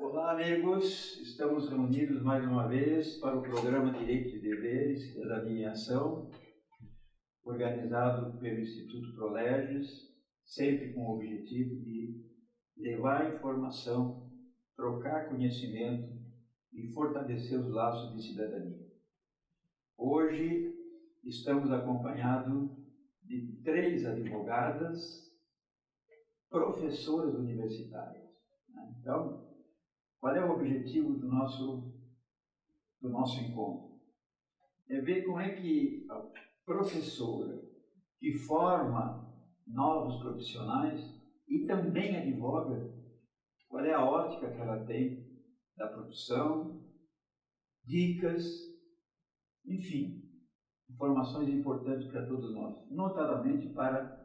Olá, amigos. Estamos reunidos mais uma vez para o programa Direitos e Deveres, Cidadania em Ação, organizado pelo Instituto Prolerges, sempre com o objetivo de levar informação, trocar conhecimento e fortalecer os laços de cidadania. Hoje estamos acompanhados de 3 advogadas, professoras universitárias. Então, qual é o objetivo do nosso encontro? É ver como é que a professora que forma novos profissionais e também advoga, qual é a ótica que ela tem da profissão, dicas, enfim, informações importantes para todos nós, notadamente para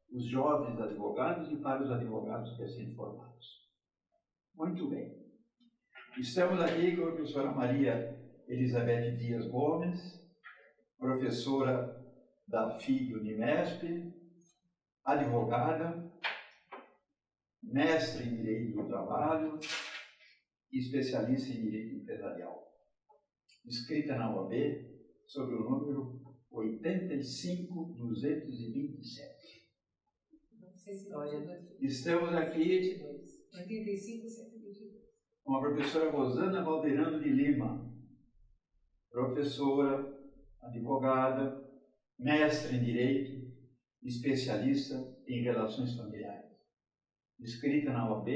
os jovens advogados e para os advogados recém-formados. Muito bem. Estamos aqui com a professora Maria Elizabeth Dias Gomes, professora da FIG Unimesp, advogada, mestre em Direito do Trabalho e especialista em Direito Empresarial. Inscrita na OAB sob o número 85227. Estamos aqui 85-122. com a professora Rosana Valderano de Lima, professora, advogada, mestre em Direito, especialista em Relações Familiares, inscrita na OAB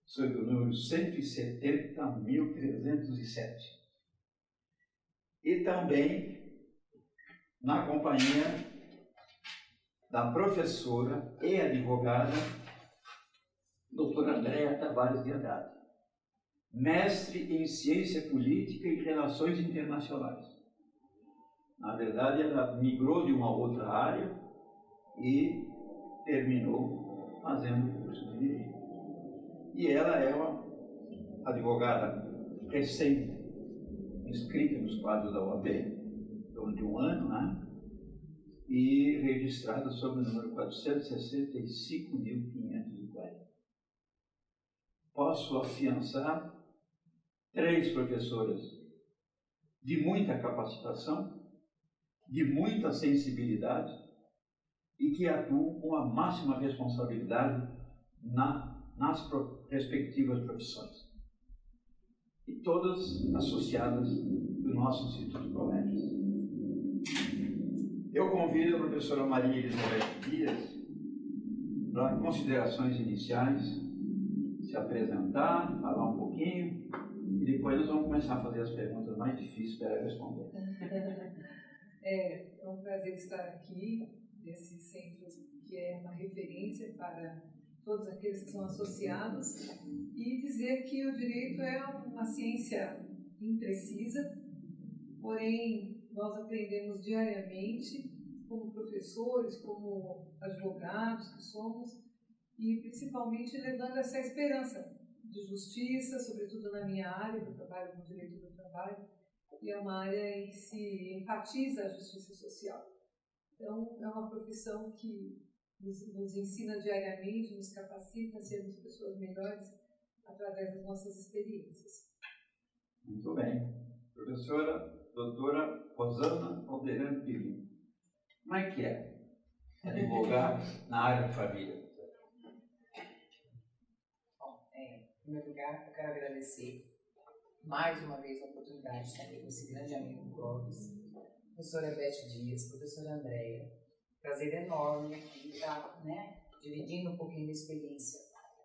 sob o número 170.307. E também na companhia da professora e advogada doutora Andréa Tavares de Andrade, mestre em Ciência Política e Relações Internacionais. Na verdade, ela migrou de uma outra área e terminou fazendo o curso de Direito. E ela é uma advogada recém-inscrita nos quadros da OAB, em torno de um ano, né? E registrada sob o número 465.540. Posso afiançar 3 professoras de muita capacitação, de muita sensibilidade e que atuam com a máxima responsabilidade nas respectivas profissões. E todas associadas do nosso Instituto Prolerges. Eu convido a professora Maria Elizabeth Dias para considerações iniciais, se apresentar, falar um pouquinho, e depois nós vamos começar a fazer as perguntas mais difíceis para ela responder. É um prazer estar aqui, nesse centro que é uma referência para todos aqueles que são associados, e dizer que o direito é uma ciência imprecisa, porém nós aprendemos diariamente, como professores, como advogados que somos, e principalmente levando essa esperança de justiça, sobretudo na minha área, que eu trabalho com direito do trabalho, e é uma área em que se enfatiza a justiça social. Então, é uma profissão que nos ensina diariamente, nos capacita a sermos pessoas melhores através das nossas experiências. Muito bem. Professora doutora Rosana Valderano de Lima. Como é que é advogar na área de família? Bom, em primeiro lugar, eu quero agradecer mais uma vez a oportunidade de estar aqui com esse grande amigo Clóvis, professora Beth Dias, professora Andréa. Prazer enorme aqui estar, dividindo um pouquinho da experiência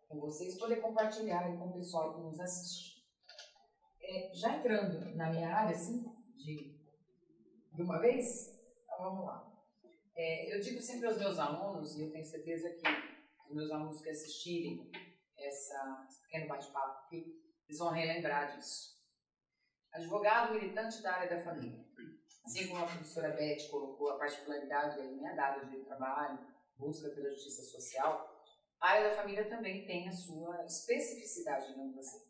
com vocês, poder compartilhar aí com o pessoal que nos assiste. Já entrando na minha área, assim, de uma vez, então vamos lá. Eu digo sempre aos meus alunos, e eu tenho certeza que os meus alunos que assistirem esse pequeno bate-papo aqui, eles vão relembrar disso. Advogado militante da área da família. Assim como a professora Beth colocou a particularidade da minha área de trabalho, busca pela justiça social, a área da família também tem a sua especificidade, digamos assim.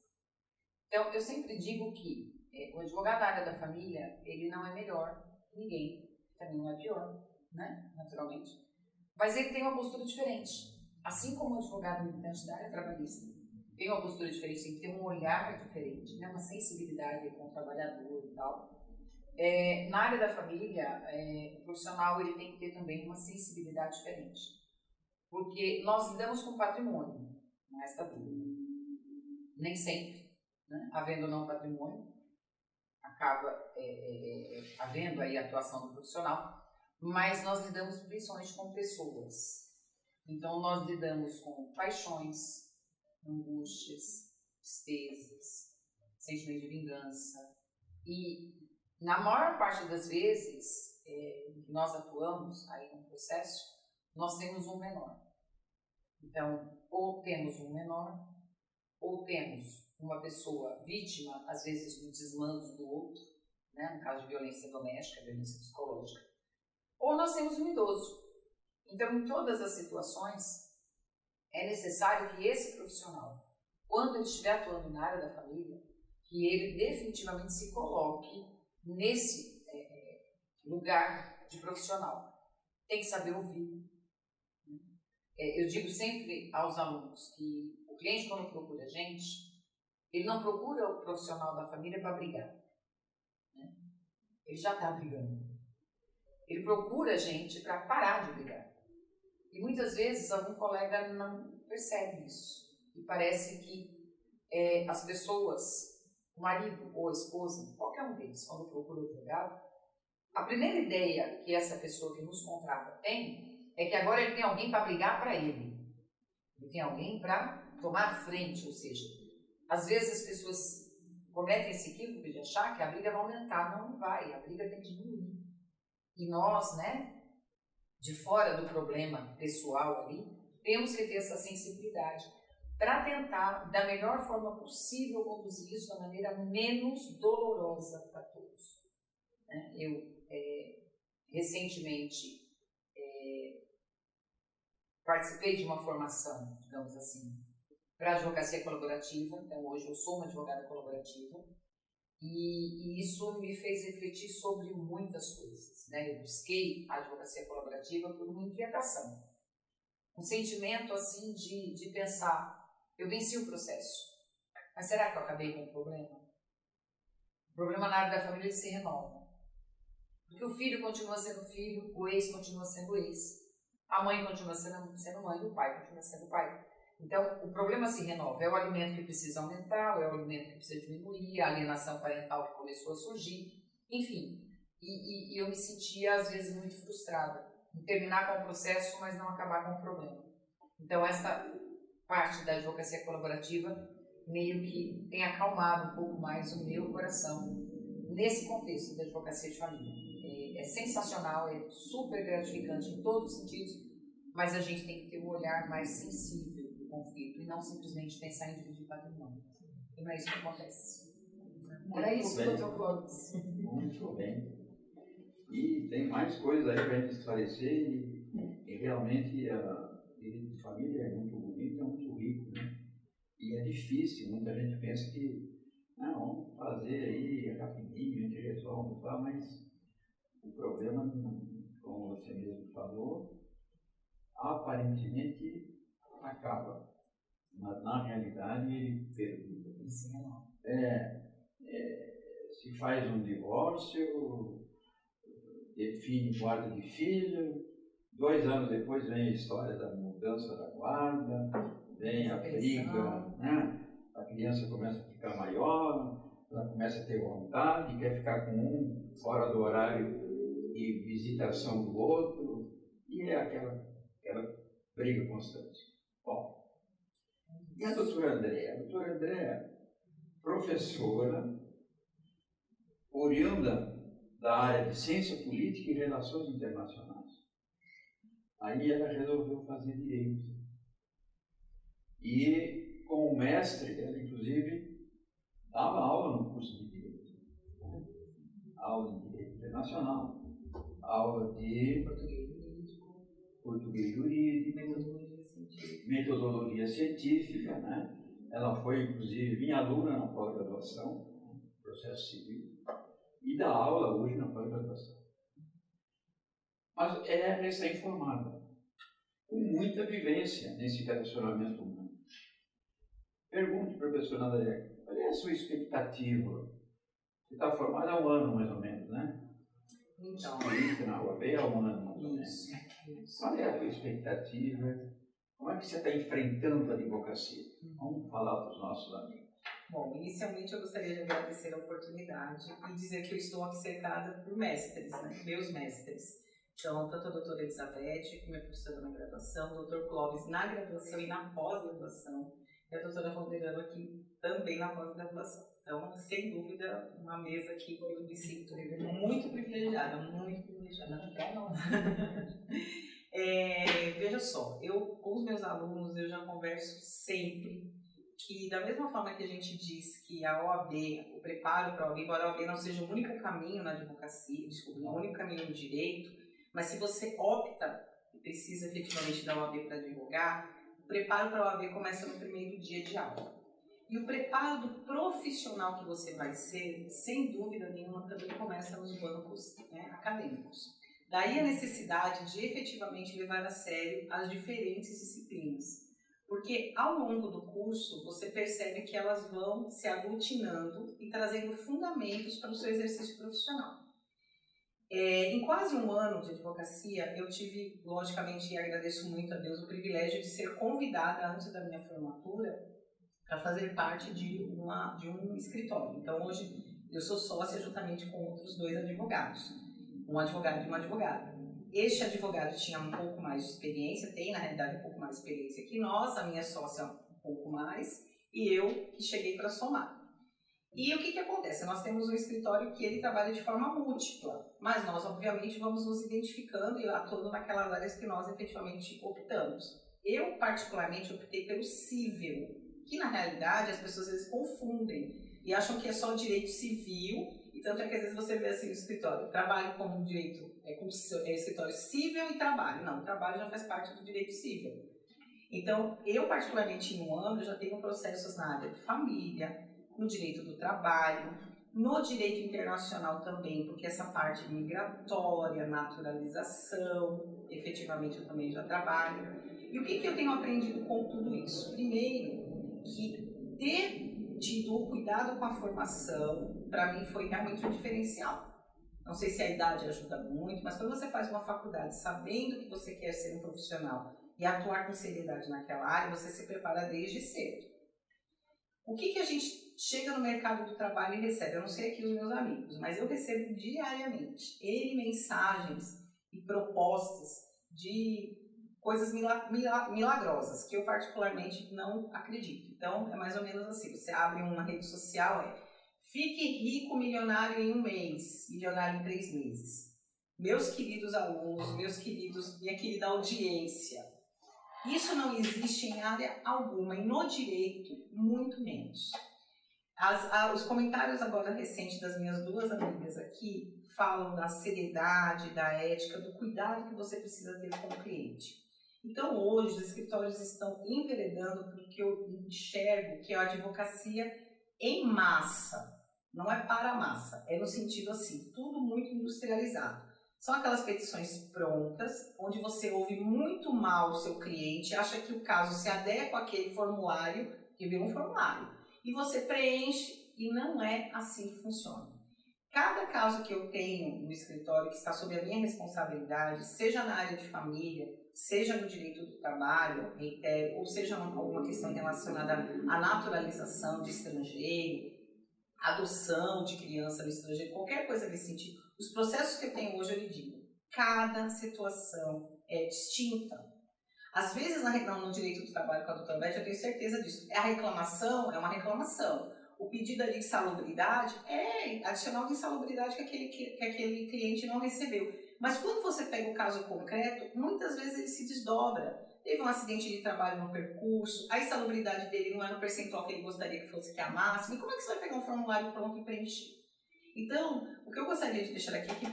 Então, eu sempre digo que o advogado da área da família, ele não é melhor que ninguém, também não é pior, né? Naturalmente. Mas ele tem uma postura diferente. Assim como o advogado militante da área trabalhista, tem uma postura diferente, tem que ter um olhar diferente, né? Uma sensibilidade com o trabalhador e tal. Na área da família, o profissional ele tem que ter também uma sensibilidade diferente, porque nós lidamos com patrimônio nesta vida. Nem sempre, né? Havendo ou não patrimônio, acaba havendo aí a atuação do profissional, mas nós lidamos principalmente com pessoas. Então, nós lidamos com paixões, angústias, tristezas, sentimento de vingança. E, na maior parte das vezes que nós atuamos aí no processo, nós temos um menor. Então, ou temos um menor, ou temos uma pessoa vítima, às vezes, do desmando do outro, né, no caso de violência doméstica, violência psicológica, ou nós temos um idoso. Então, em todas as situações, é necessário que esse profissional, quando ele estiver atuando na área da família, que ele definitivamente se coloque nesse lugar de profissional. Tem que saber ouvir. Eu digo sempre aos alunos que o cliente, quando procura a gente, ele não procura o profissional da família para brigar. Né? Ele já está brigando. Ele procura a gente para parar de brigar. E muitas vezes algum colega não percebe isso. E parece que as pessoas, o marido ou a esposa, qualquer um deles, quando procura o advogado, a primeira ideia que essa pessoa que nos contrata tem é que agora ele tem alguém para brigar para ele. Ele tem alguém para tomar a frente, ou seja, às vezes as pessoas cometem esse equívoco de achar que a briga vai aumentar. Não vai, a briga tem que diminuir. E nós, né, de fora do problema pessoal ali, temos que ter essa sensibilidade para tentar, da melhor forma possível, conduzir isso da maneira menos dolorosa para todos. Eu, recentemente, participei de uma formação, digamos assim, para advocacia colaborativa. Então, hoje eu sou uma advogada colaborativa e isso me fez refletir sobre muitas coisas. Né? Eu busquei a advocacia colaborativa por uma inquietação, um sentimento assim de pensar, eu venci o processo, mas será que eu acabei com o problema? O problema na área da família ele se renova, porque o filho continua sendo filho, o ex continua sendo ex, a mãe continua sendo mãe, o pai continua sendo pai. Então, o problema se renova. É o alimento que precisa aumentar, é o alimento que precisa diminuir, a alienação parental que começou a surgir, enfim. E eu me sentia, às vezes, muito frustrada em terminar com o processo, mas não acabar com o problema. Então, essa parte da advocacia colaborativa meio que tem acalmado um pouco mais o meu coração nesse contexto da advocacia de família. É sensacional, é super gratificante em todos os sentidos, mas a gente tem que ter um olhar mais sensível do conflito e não simplesmente pensar em dividir patrimônio. E não é isso que acontece. Era isso, doutor Clóvis. Muito bem. E tem mais coisas aí para a gente esclarecer e realmente a vida de família é muito bonita, é muito rico, né? E é difícil, muita gente pensa que vamos fazer aí rapidinho, a gente resolve, tá? Mas o problema, como você mesmo falou, aparentemente acaba, mas na realidade ele perdura. Se faz um divórcio, define guarda de filho, 2 anos depois vem a história da mudança da guarda, vem a briga, né? A criança começa a ficar maior, ela começa a ter vontade, quer ficar com um fora do horário de visitação do outro, e é aquela briga constante. Bom, e a doutora Andréa? A doutora Andréa, professora, oriunda da área de ciência política e relações internacionais. Aí ela resolveu fazer direito. E, como mestre, ela inclusive dava aula no curso de direito. Aula de direito internacional, aula de português jurídico, metodologia científica, né? Ela foi, inclusive, minha aluna na pós-graduação, processo civil, e dá aula hoje na pós-graduação. Mas é recém-formada, com muita vivência nesse relacionamento humano. Pergunte, professor André, qual é a sua expectativa? Você está formado há um ano, mais ou menos, né? Então, Isso, na UAB há um ano, mais ou menos. isso. Qual é a tua expectativa? Como é que você está enfrentando a advocacia? Vamos falar para os nossos amigos. Bom, inicialmente eu gostaria de agradecer a oportunidade e dizer que eu estou aqui cercada por mestres, né? Meus mestres. Então, tanto a doutora Elizabeth, minha professora na graduação, o doutor Clóvis na graduação e na pós-graduação, e a doutora Valderano aqui também na pós-graduação. Então, sem dúvida, uma mesa aqui que eu me sinto muito privilegiada, muito privilegiada. Até nós. Veja só, com os meus alunos, eu já converso sempre que, da mesma forma que a gente diz que a OAB, o preparo para a OAB, embora a OAB não seja o único caminho na advocacia, o único caminho no direito, mas se você opta e precisa efetivamente da OAB para advogar, o preparo para a OAB começa no primeiro dia de aula. E o preparo do profissional que você vai ser, sem dúvida nenhuma, também começa nos bancos, né, acadêmicos. Daí a necessidade de efetivamente levar a sério as diferentes disciplinas. Porque ao longo do curso você percebe que elas vão se aglutinando e trazendo fundamentos para o seu exercício profissional. Em quase um ano de advocacia, eu tive, logicamente, e agradeço muito a Deus, o privilégio de ser convidada antes da minha formatura para fazer parte de um escritório. Então hoje eu sou sócia juntamente com outros 2 advogados, um advogado e uma advogada. Este advogado tinha um pouco mais de experiência, tem na realidade um pouco mais de experiência que nós, a minha sócia um pouco mais, e eu que cheguei para somar. E o que acontece? Nós temos um escritório que ele trabalha de forma múltipla, mas nós obviamente vamos nos identificando e atuando naquelas áreas que nós efetivamente optamos. Eu particularmente optei pelo cível, que na realidade as pessoas às vezes confundem e acham que é só direito civil. E tanto é que às vezes você vê assim no escritório, trabalho como direito, escritório cível e trabalho. Não, o trabalho já faz parte do direito cível. Então, eu particularmente em um ano já tenho processos na área de família, no direito do trabalho, no direito internacional também, porque essa parte migratória, naturalização, efetivamente eu também já trabalho. E o que eu tenho aprendido com tudo isso? Primeiro, que ter tido o cuidado com a formação, para mim foi realmente um diferencial. Não sei se a idade ajuda muito, mas quando você faz uma faculdade sabendo que você quer ser um profissional e atuar com seriedade naquela área, você se prepara desde cedo. O que a gente chega no mercado do trabalho e recebe? Eu não sei aqui os meus amigos, mas eu recebo diariamente mensagens e propostas de coisas milagrosas, que eu particularmente não acredito. Então, é mais ou menos assim, você abre uma rede social, fique rico, milionário em 1 mês, milionário em 3 meses. Meus queridos alunos, minha querida audiência, isso não existe em área alguma, e no direito, muito menos. Os comentários agora recentes das minhas 2 amigas aqui falam da seriedade, da ética, do cuidado que você precisa ter com o cliente. Então hoje os escritórios estão enveredando porque eu enxergo que a advocacia em massa, não é para a massa, é no sentido assim, tudo muito industrializado. São aquelas petições prontas, onde você ouve muito mal o seu cliente, acha que o caso se adequa àquele formulário, que vira um formulário, e você preenche, e não é assim que funciona. Cada caso que eu tenho no escritório que está sob a minha responsabilidade, seja na área de família, seja no direito do trabalho, ou seja alguma questão relacionada à naturalização de estrangeiro, adoção de criança no estrangeiro, qualquer coisa nesse sentido, os processos que eu tenho hoje, eu lhe digo, cada situação é distinta. Às vezes, no direito do trabalho com a doutora Beth, eu tenho certeza disso. A reclamação é uma reclamação. O pedido de insalubridade é adicional de insalubridade que aquele cliente não recebeu. Mas quando você pega o caso concreto, muitas vezes ele se desdobra. Teve um acidente de trabalho no percurso, a insalubridade dele não é no percentual que ele gostaria que fosse, que é a máxima. E como é que você vai pegar um formulário pronto e preencher? Então, o que eu gostaria de deixar aqui é que,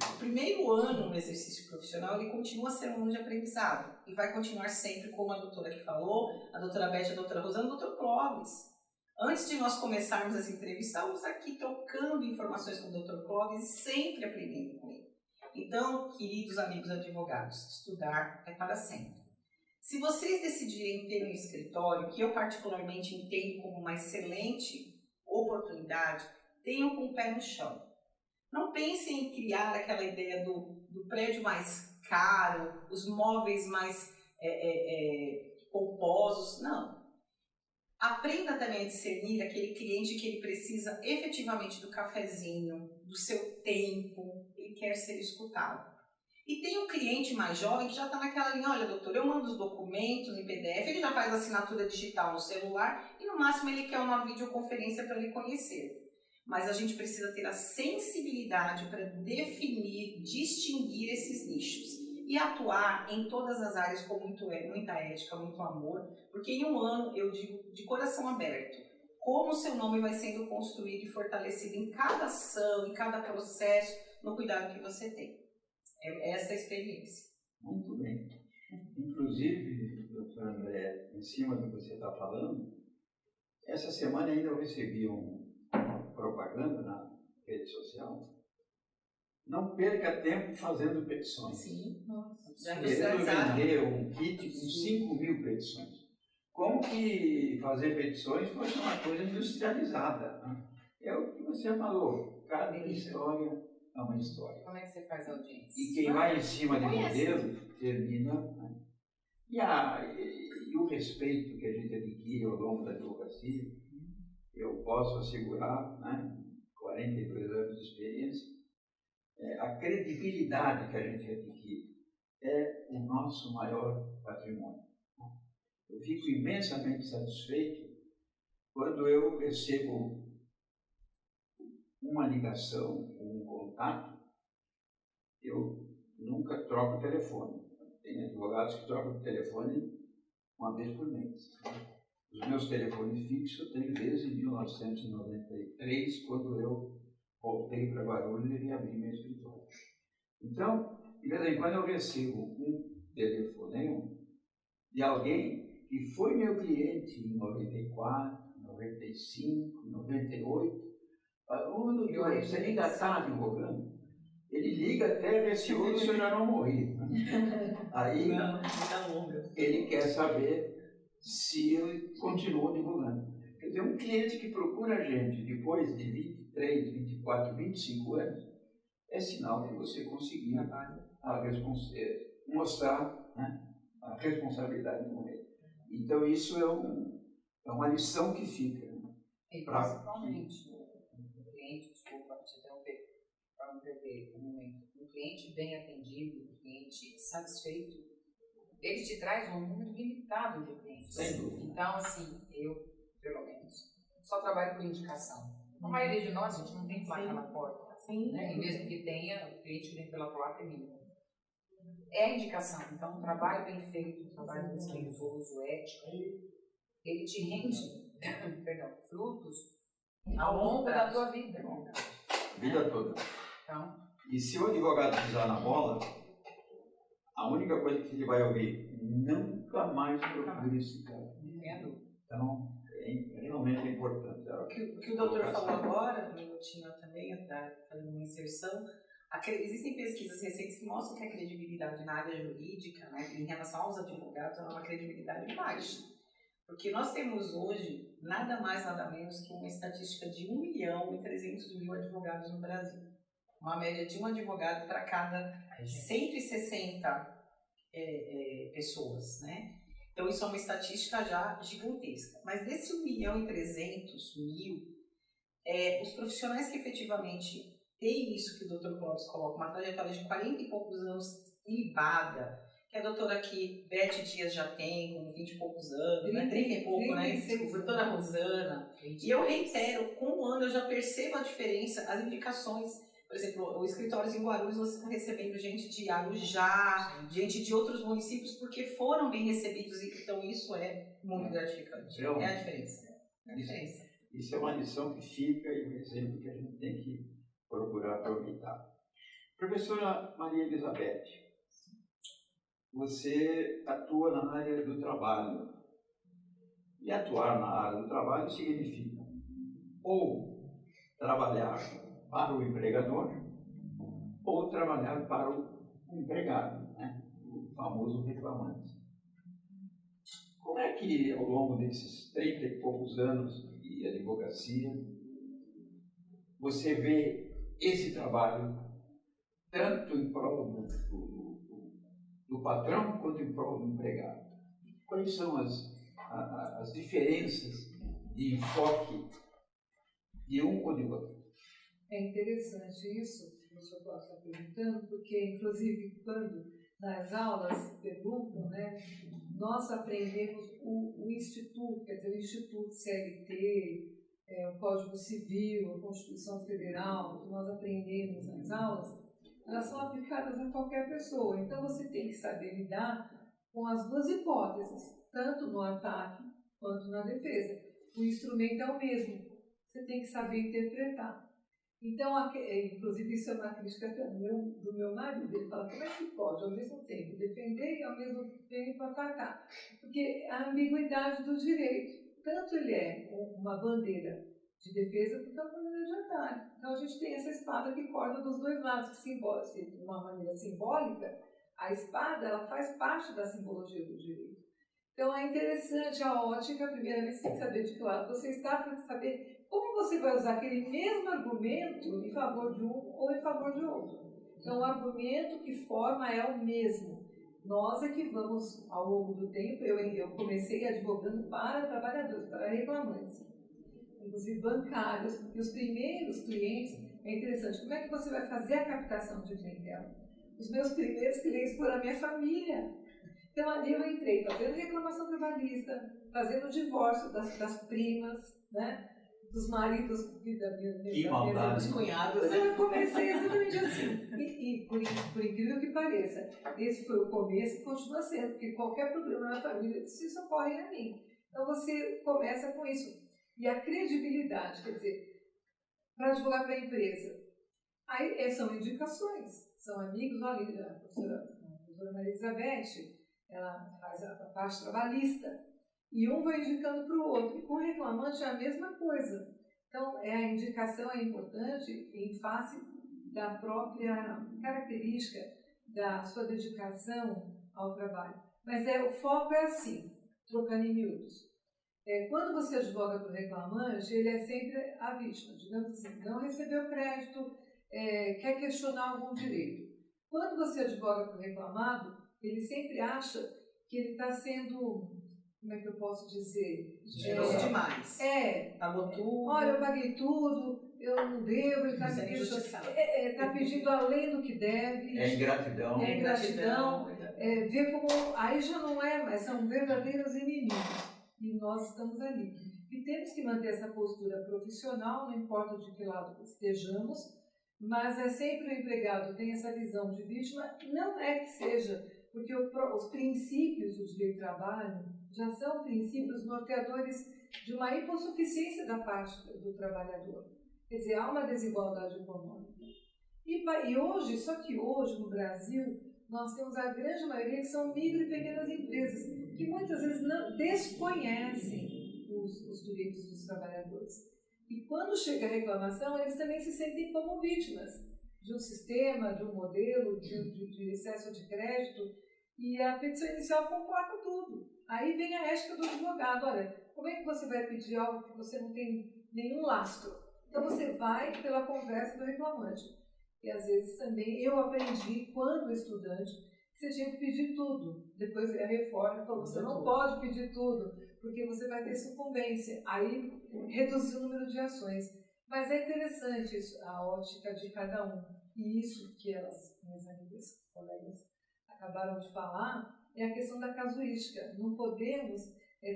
o primeiro ano no exercício profissional, ele continua a ser um ano de aprendizado. E vai continuar sempre, como a doutora que falou, a doutora Beth, a doutora Rosana, o doutor Clóvis. Antes de nós começarmos essa entrevista, estávamos aqui trocando informações com o doutor Clóvis e sempre aprendendo com ele. Então, queridos amigos advogados, estudar é para sempre. Se vocês decidirem ter um escritório, que eu particularmente entendo como uma excelente oportunidade, tenham com o pé no chão. Não pensem em criar aquela ideia do prédio mais caro, os móveis mais pomposos, não. Aprenda também a discernir aquele cliente que ele precisa efetivamente do cafezinho, do seu tempo, ele quer ser escutado. E tem um cliente mais jovem que já está naquela linha, olha doutor, eu mando os documentos em PDF, ele já faz assinatura digital no celular e no máximo ele quer uma videoconferência para lhe conhecer. Mas a gente precisa ter a sensibilidade para definir, distinguir esses nichos e atuar em todas as áreas com muita ética, muito amor, porque em um ano, eu digo de coração aberto, como o seu nome vai sendo construído e fortalecido em cada ação, em cada processo, no cuidado que você tem. É essa a experiência. Muito bem. Inclusive, doutor André, em cima do que você está falando, essa semana ainda eu recebi uma propaganda na rede social. Não perca tempo fazendo petições. Sim, nossa. Querendo vender um kit com 5.000 petições. Como que fazer petições fosse uma coisa industrializada. Né? É o que você falou. Cada história é uma história. Como é que você faz a audiência? E quem vai em cima de modelo termina. Né? E o respeito que a gente adquire ao longo da advocacia, eu posso assegurar, né, 42 anos de experiência, a credibilidade que a gente adquire é o nosso maior patrimônio. Eu fico imensamente satisfeito quando eu recebo uma ligação, um contato. Eu nunca troco o telefone. Tem advogados que trocam o telefone uma vez por mês. Os meus telefones fixos eu tenho desde 1993, quando eu voltei para Guarulhos e reabri meu escritório. Então, de vez em quando eu recebo um telefonema de alguém que foi meu cliente em 94, 95, 98. Doutor, você ainda está advogando? Ele liga até receoso se eu já não morri. Aí ele quer saber se eu continuo divulgando. Quer dizer, um cliente que procura a gente depois de 23, 24, 25 anos, é sinal que você conseguiu mostrar, né, a responsabilidade com ele. Então isso é uma lição que fica. Né? E principalmente o cliente, desculpa te interromper, para não perder um momento, um cliente bem atendido, um cliente satisfeito, ele te traz um número limitado de clientes. Sem dúvida. Então, assim, eu, pelo menos, só trabalho por indicação. A maioria de nós, a gente não tem placa na porta. Sim. Né? E mesmo que tenha, o cliente que vem pela placa é mínimo. É a indicação. Então, um trabalho bem feito, um trabalho respeitoso, ético, ele te rende frutos ao longo da tua vida. Vida toda. Então, e se o advogado pisar na bola, a única coisa que ele vai ouvir, nunca mais procure esse cara. Então, realmente é importante. O que o doutor falou agora, um minutinho também, para fazer uma inserção, existem pesquisas recentes que mostram que a credibilidade na área jurídica, né, em relação aos advogados, é uma credibilidade baixa. Porque nós temos hoje nada mais, nada menos que uma estatística de 1.300.000 advogados no Brasil. Uma média de um advogado para cada 160 pessoas, né? Então isso é uma estatística já gigantesca. Mas desse 1.300.000, os profissionais que efetivamente têm isso que o Dr. Clóvis coloca, uma trajetória de 40 e poucos anos ilibada, que a doutora aqui, Beth Dias, já tem, com 20 e poucos anos, né? 30 e pouco, né? Desculpa, doutora Rosana. E eu reitero, com um ano eu já percebo a diferença, as indicações. Por exemplo, o escritórios em Guarulhos, você está recebendo gente de Arujá, gente de outros municípios, porque foram bem recebidos, então isso é muito gratificante. É a diferença. Isso é uma lição que fica e um exemplo que a gente tem que procurar aproveitar. Professora Maria Elizabeth, você atua na área do trabalho. E atuar na área do trabalho significa ou trabalhar para o empregador ou trabalhar para o empregado, né? O famoso reclamante. como é que, ao longo desses 30 e poucos anos de advocacia, você vê esse trabalho tanto em prol do patrão quanto em prol do empregado? Quais são as diferenças de enfoque de um ou de outro? É interessante isso que o professor Costa está perguntando, porque, inclusive, quando nas aulas perguntam, né, nós aprendemos o Instituto, quer dizer, o Instituto CLT, o Código Civil, a Constituição Federal, que nós aprendemos nas aulas, elas são aplicadas a qualquer pessoa. Então, você tem que saber lidar com as duas hipóteses, tanto no ataque quanto na defesa. O instrumento é o mesmo, você tem que saber interpretar. Então, inclusive, isso é uma crítica do meu marido. Ele fala, como é que pode, ao mesmo tempo, defender e, ao mesmo tempo, atacar? Porque a ambiguidade do direito, tanto ele é uma bandeira de defesa quanto uma bandeira de ataque. Então, a gente tem essa espada que corta dos dois lados, que de uma maneira simbólica, a espada ela faz parte da simbologia do direito. Então, é interessante a ótica, primeiramente, você tem que saber de que lado você está, para saber como você vai usar aquele mesmo argumento em favor de um ou em favor de outro. Então, o argumento que forma é o mesmo. Nós é que vamos, ao longo do tempo, eu comecei advogando para trabalhadores, para reclamantes, inclusive bancários, e os primeiros clientes, é interessante, como é que você vai fazer a captação de clientela? Os meus primeiros clientes foram a minha família. Então, ali eu entrei fazendo reclamação trabalhista, fazendo divórcio das primas, né? Dos maridos dos cunhados. Então, eu comecei exatamente assim. E por incrível que pareça, esse foi o começo e continua sendo, porque qualquer problema na família se socorre a mim. Então, você começa com isso. E a credibilidade, quer dizer, para advogar para a empresa, aí são indicações, são amigos, olha, a professora Maria Elizabeth, ela faz a parte trabalhista, e um vai indicando para o outro, e com o reclamante é a mesma coisa. Então, a indicação é importante em face da própria característica da sua dedicação ao trabalho. Mas o foco é assim, trocando em miúdos. Quando você advoga para o reclamante, ele é sempre a vítima, digamos assim, não recebeu crédito, quer questionar algum direito. Quando você advoga para o reclamado, ele sempre acha que ele está sendo, como é que eu posso dizer? Generoso demais. Pagou tudo. Olha, eu paguei tudo, eu não devo, ele está tá pedindo além do que deve. É ingratidão. É ingratidão. Vê como, aí já não mas são verdadeiros inimigos. E nós estamos ali. E temos que manter essa postura profissional, não importa de que lado estejamos, mas é sempre o empregado tem essa visão de vítima, não é que seja, porque os princípios do direito do trabalho já são princípios norteadores de uma hipossuficiência da parte do trabalhador. Quer dizer, há uma desigualdade econômica. E hoje, só que hoje no Brasil, nós temos a grande maioria que são micro e pequenas empresas, que muitas vezes não desconhecem os direitos dos trabalhadores. E quando chega a reclamação, eles também se sentem como vítimas de um sistema, de um modelo, de excesso de crédito, e a petição inicial comporta tudo. Aí vem a ética do advogado. Olha, como é que você vai pedir algo que você não tem nenhum lastro? Então você vai pela conversa do reclamante. E às vezes também eu aprendi, quando estudante, que você tinha que pedir tudo. Depois a reforma falou, você não pode pedir tudo, porque você vai ter sucumbência. Aí reduziu o número de ações. Mas é interessante isso, a ótica de cada um. E isso que minhas amigas, colegas, acabaram de falar, é a questão da casuística. Não podemos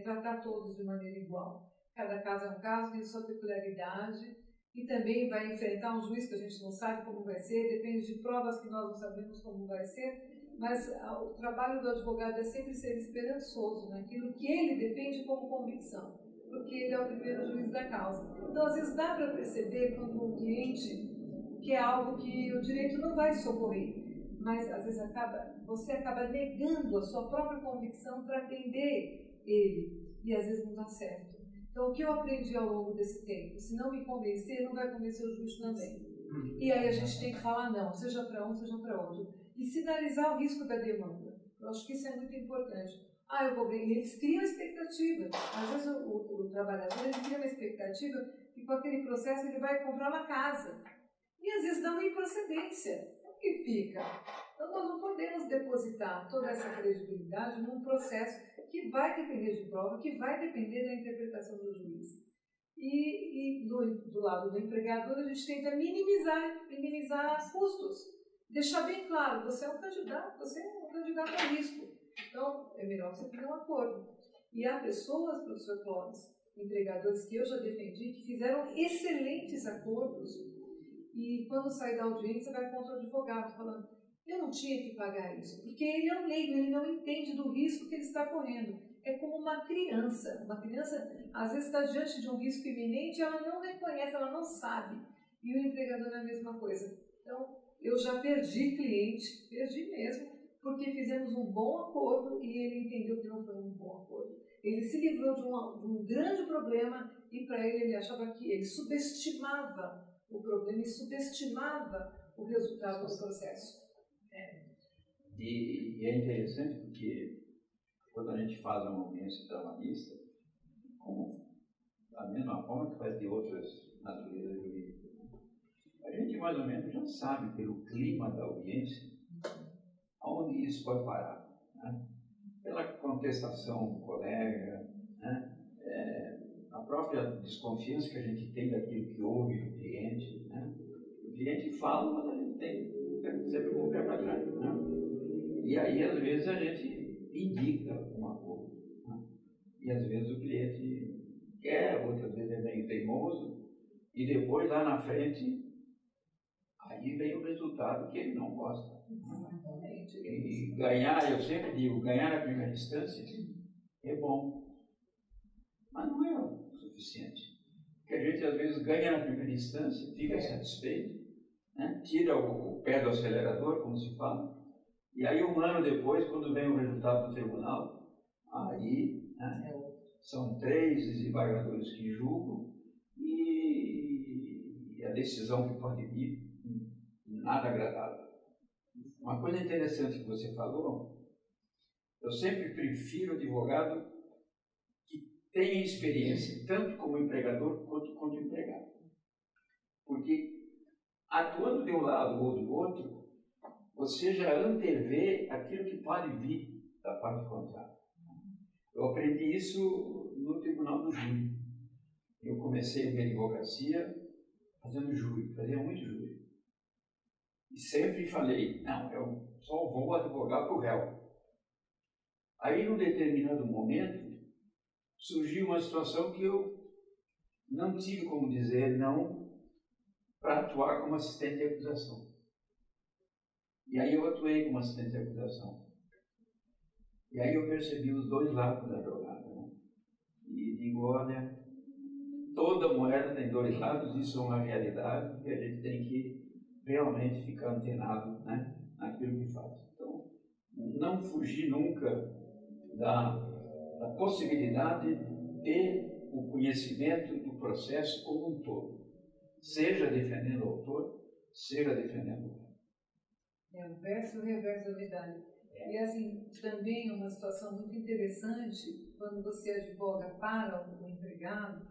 tratar todos de maneira igual. Cada caso é um caso, tem sua peculiaridade, e também vai enfrentar um juiz que a gente não sabe como vai ser, depende de provas que nós não sabemos como vai ser, mas o trabalho do advogado é sempre ser esperançoso naquilo que ele defende como convicção, porque ele é o primeiro juiz da causa. Então, às vezes, dá para perceber quando um cliente que é algo que o direito não vai socorrer, mas às vezes você acaba negando a sua própria convicção para atender ele, e às vezes não dá certo. Então, o que eu aprendi ao longo desse tempo? Se não me convencer, não vai convencer o juiz também. E aí a gente tem que falar não, seja para um, seja para outro. E sinalizar o risco da demanda. Eu acho que isso é muito importante. eu vou ganhar. Eles criam expectativa. Às vezes o trabalhador ele cria uma expectativa que com aquele processo ele vai comprar uma casa. E às vezes dá uma improcedência. O que fica? Então nós não podemos depositar toda essa credibilidade num processo que vai depender de prova, que vai depender da interpretação do juiz. E do lado do empregador a gente tenta minimizar custos. Deixar bem claro, você é um candidato a risco. Então, é melhor você fazer um acordo. E há pessoas, professor Clóvis, empregadores que eu já defendi, que fizeram excelentes acordos e quando sai da audiência vai contra o advogado, falando, eu não tinha que pagar isso, porque ele é um leigo, ele não entende do risco que ele está correndo. É como uma criança. Uma criança, às vezes, está diante de um risco iminente, ela não reconhece, ela não sabe. E o empregador é a mesma coisa. Então, eu já perdi cliente, perdi mesmo, porque fizemos um bom acordo e ele entendeu que não foi um bom acordo. Ele se livrou de um grande problema e para ele achava que ele subestimava o problema e subestimava o resultado do processo. E é interessante porque quando a gente faz uma audiência trabalhista, como da mesma forma que faz de outras naturezas jurídicas, a gente mais ou menos já sabe pelo clima da audiência aonde isso vai parar, né? Pela contestação do colega, né? A própria desconfiança que a gente tem daquilo que ouve do cliente, né? O cliente fala, mas a gente tem sempre com o pé para trás, né? E aí às vezes a gente indica uma coisa, né? E às vezes o cliente quer, outras vezes é meio teimoso, e depois lá na frente aí vem o resultado que ele não gosta. Exatamente. E ganhar, eu sempre digo, ganhar na primeira instância é bom, mas não é o suficiente. Porque a gente às vezes ganha na primeira instância, fica satisfeito, né? Tira o pé do acelerador, como se fala, e aí um ano depois, quando vem o resultado do tribunal, aí, né, são 3 desembargadores que julgam e a decisão que pode vir, nada agradável. Uma coisa interessante que você falou, eu sempre prefiro advogado que tenha experiência, tanto como empregador quanto como empregado. Porque atuando de um lado ou do outro, você já antevê aquilo que pode vir da parte contrária. Eu aprendi isso no Tribunal do Júri. Eu comecei a minha advocacia fazendo júri, fazia muito júri. E sempre falei, não, eu só vou advogar para o réu. Aí, num determinado momento, surgiu uma situação que eu não tive como dizer não para atuar como assistente de acusação. E aí eu atuei como assistente de acusação. E aí eu percebi os dois lados da jogada, né? E digo, olha, toda moeda tem dois lados, isso é uma realidade, e a gente tem que realmente ficar antenado, né, naquilo que faz. Então, não fugir nunca da possibilidade de ter o conhecimento do processo como um todo, seja defendendo o autor, seja defendendo o réu. É o verso e o reverso da medalha. E assim, também uma situação muito interessante, quando você advoga para o empregado,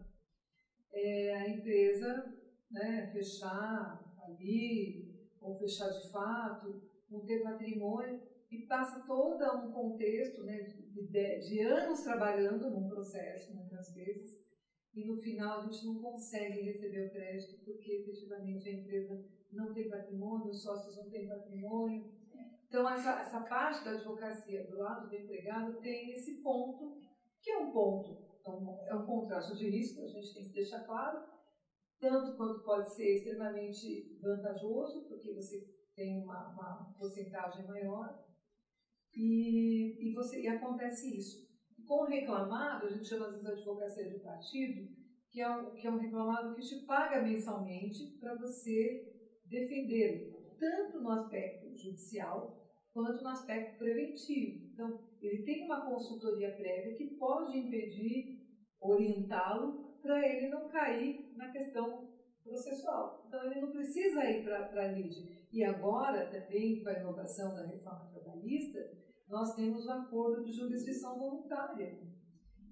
é a empresa, né, fechar ali, ou fechar de fato, não ter patrimônio, e passa todo um contexto, né, de anos trabalhando num processo, muitas vezes, e no final a gente não consegue receber o crédito porque efetivamente a empresa não tem patrimônio, os sócios não têm patrimônio. Então essa parte da advocacia do lado do empregado tem esse ponto, que é um ponto, então, é um contraste de risco, a gente tem que deixar claro, tanto quanto pode ser extremamente vantajoso, porque você tem uma porcentagem maior, e acontece isso. Com o reclamado, a gente chama às vezes a advocacia de partido, que é um reclamado que te paga mensalmente para você defendê-lo, tanto no aspecto judicial quanto no aspecto preventivo. Então, ele tem uma consultoria prévia que pode impedir, orientá-lo para ele não cair na questão processual. Então, ele não precisa ir para a lide. E agora, também, com a inovação da reforma trabalhista, nós temos o acordo de jurisdição voluntária.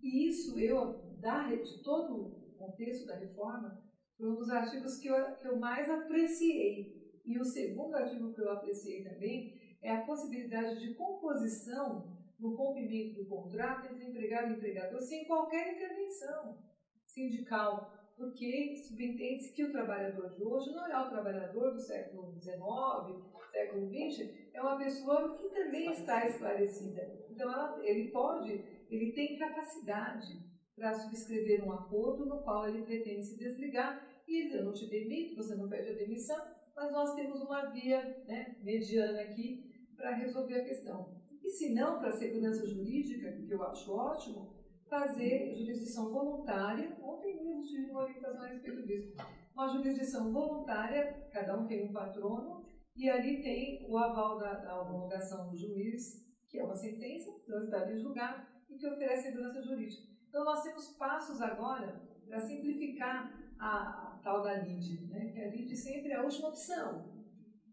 E isso, de todo o contexto da reforma, foi um dos artigos que eu mais apreciei. E o segundo artigo que eu apreciei também é a possibilidade de composição no cumprimento do contrato entre empregado e empregador sem qualquer intervenção sindical, porque subentende-se que o trabalhador de hoje não é o trabalhador do século XIX, século XX, é uma pessoa que também está esclarecida. Então, ele tem capacidade para subscrever um acordo no qual ele pretende se desligar e dizer: eu não te demito, você não pede a demissão, mas nós temos uma via, né, mediana aqui para resolver a questão. E se não, para a segurança jurídica, que eu acho ótimo, fazer jurisdição voluntária. Ontem mesmo tive uma orientação a respeito disso. Uma jurisdição voluntária, cada um tem um patrono, e ali tem o aval da homologação do juiz, que é uma sentença transitada em julgado e que oferece segurança jurídica. Então, nós temos passos agora para simplificar a tal da LIDE, né? Que a LIDE sempre é a última opção.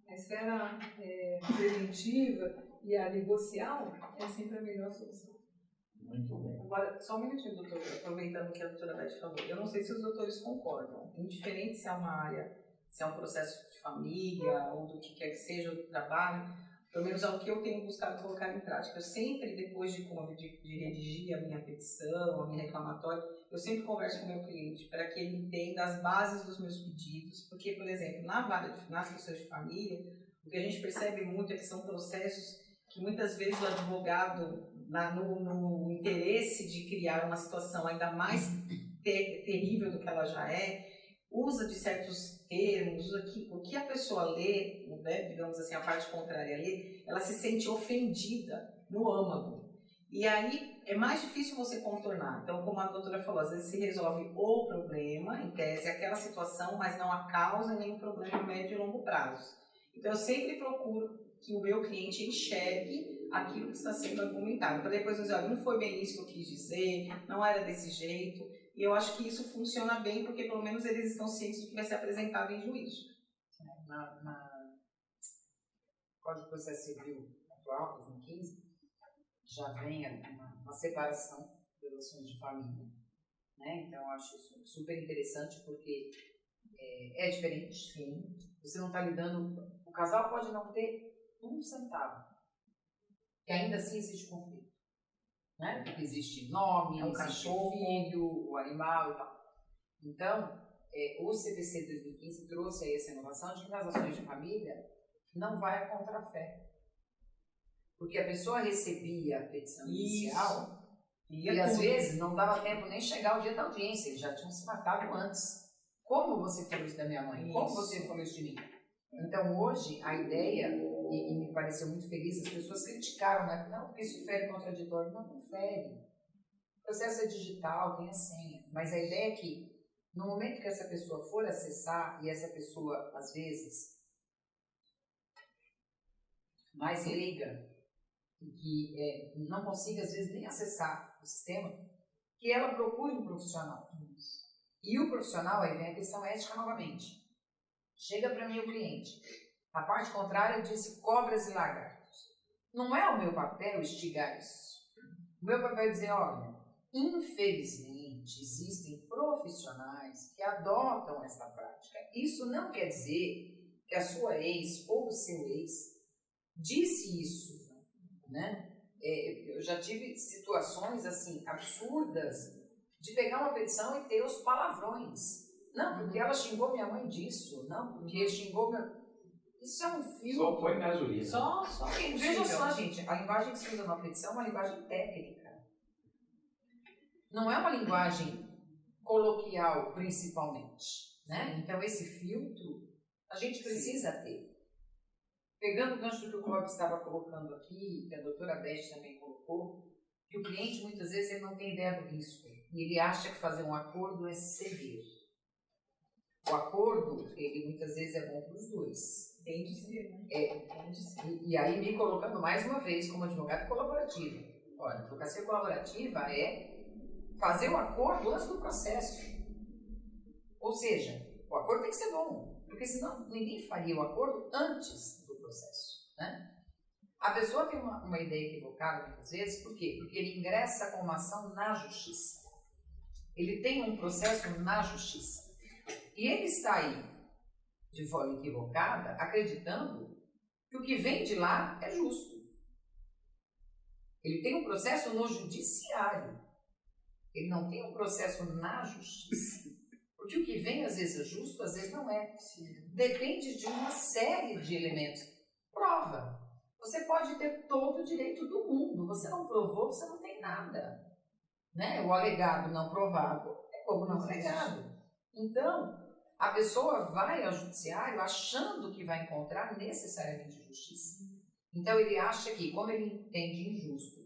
A esfera preventiva e a negocial é sempre a melhor solução. Muito bem. Agora, só um minutinho, doutor, aproveitando o que a doutora Beth falou. Eu não sei se os doutores concordam. Indiferente se é uma área, se é um processo de família ou do que quer que seja o trabalho, pelo menos é o que eu tenho buscado colocar em prática. Eu sempre, depois de redigir a minha petição, a minha reclamatória, eu sempre converso com o meu cliente para que ele entenda as bases dos meus pedidos, porque, por exemplo, nas questões de família, o que a gente percebe muito é que são processos que muitas vezes o advogado, no interesse de criar uma situação ainda mais terrível do que ela já é, usa de certos termos, o que a pessoa lê, né, digamos assim, a parte contrária lê, ela se sente ofendida no âmago. E aí é mais difícil você contornar. Então, como a doutora falou, às vezes se resolve o problema, em tese, aquela situação, mas não a causa nem o problema a médio e longo prazo. Então, eu sempre procuro que o meu cliente enxergue aquilo que está sendo argumentado, para depois dizer: olha, não foi bem isso que eu quis dizer, não era desse jeito. E eu acho que isso funciona bem, porque pelo menos eles estão cientes do que vai ser apresentado em juízo. Na Código de Processo Civil atual, 2015, já vem uma separação de relações de família, né? Então, eu acho isso super interessante, porque é diferente. Sim. Você não está lidando... O casal pode não ter um centavo, e ainda assim existe conflito, né? Porque existe nome, o existe cachorro, filho, o animal e tal. Então, o CDC 2015 trouxe aí essa inovação de que nas ações de família não vai a contrafé. Porque a pessoa recebia a petição inicial e às vezes não dava tempo nem chegar o dia da audiência, eles já tinham se matado antes. Como você falou isso da minha mãe? Como você falou isso de mim? Então, hoje, a ideia, e me pareceu muito feliz, as pessoas criticaram, né? Não, porque isso fere contraditório. Não fere. O processo é digital, tem a senha. Mas a ideia é que, no momento que essa pessoa for acessar, e essa pessoa, às vezes, mais leiga, e que não consiga, às vezes, nem acessar o sistema, que ela procure um profissional. E o profissional, aí vem a questão ética novamente. Chega para mim o cliente. A parte contrária disse cobras e lagartos. Não é o meu papel instigar isso. O meu papel é dizer: olha, infelizmente existem profissionais que adotam esta prática. Isso não quer dizer que a sua ex ou o seu ex disse isso, né? Eu já tive situações assim absurdas de pegar uma petição e ter os palavrões. Não, porque ela xingou minha mãe disso. Não, porque xingou meu... Isso é um filtro. Só põe gasolina. Só. Veja só, gente, a linguagem que se usa na petição é uma linguagem técnica. Não é uma linguagem coloquial, principalmente, né? Então, esse filtro a gente precisa ter. Pegando o gancho do que o Clóvis estava colocando aqui, que a doutora Beth também colocou, que o cliente, muitas vezes, ele não tem ideia do risco. E ele acha que fazer um acordo é ceder. O acordo, ele muitas vezes é bom para os dois. Tem de ser, né? E aí, me colocando mais uma vez como advogado colaborativo. Olha, a advocacia colaborativa é fazer o acordo antes do processo. Ou seja, o acordo tem que ser bom, porque senão ninguém faria o acordo antes do processo, né? A pessoa tem uma ideia equivocada, muitas vezes, por quê? Porque ele ingressa com uma ação na justiça. Ele tem um processo na justiça. E ele está aí, de forma equivocada, acreditando que o que vem de lá é justo. Ele tem um processo no judiciário. Ele não tem um processo na justiça. Porque o que vem, às vezes, é justo, às vezes não é. Depende de uma série de elementos. Prova. Você pode ter todo o direito do mundo. Você não provou, você não tem nada. Né? O alegado não provado é como não alegado. Então, a pessoa vai ao judiciário achando que vai encontrar necessariamente justiça. Então, ele acha que, como ele entende injusto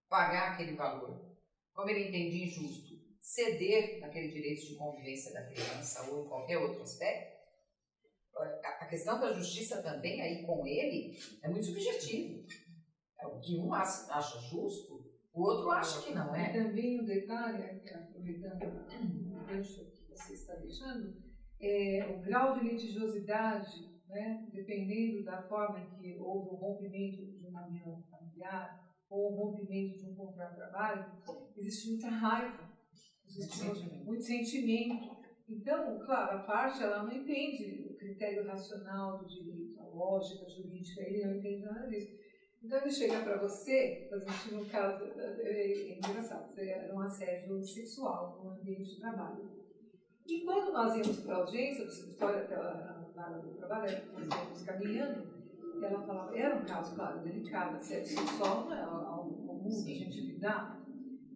pagar aquele valor, como ele entende injusto ceder naquele direito de convivência da criança ou em qualquer outro aspecto, a questão da justiça também aí com ele é muito subjetivo. O que um acha justo, o outro acha que não E é. também o detalhe, aproveitando o gancho que você está deixando, o grau de litigiosidade, né, dependendo da forma em que houve o rompimento de uma união familiar ou o rompimento de um contrato de trabalho, existe muita raiva, existe muito sentimento. Então, claro, a parte ela não entende o critério racional do direito, a lógica jurídica, ele não entende nada disso. Então ele chega para você, por exemplo, no caso, é engraçado, era um assédio sexual no ambiente de trabalho. E quando nós íamos para a audiência do escritório até lá do trabalho, nós íamos caminhando, ela falava, era um caso, claro, delicado, assédio sexual não é algo comum que a gente lidar,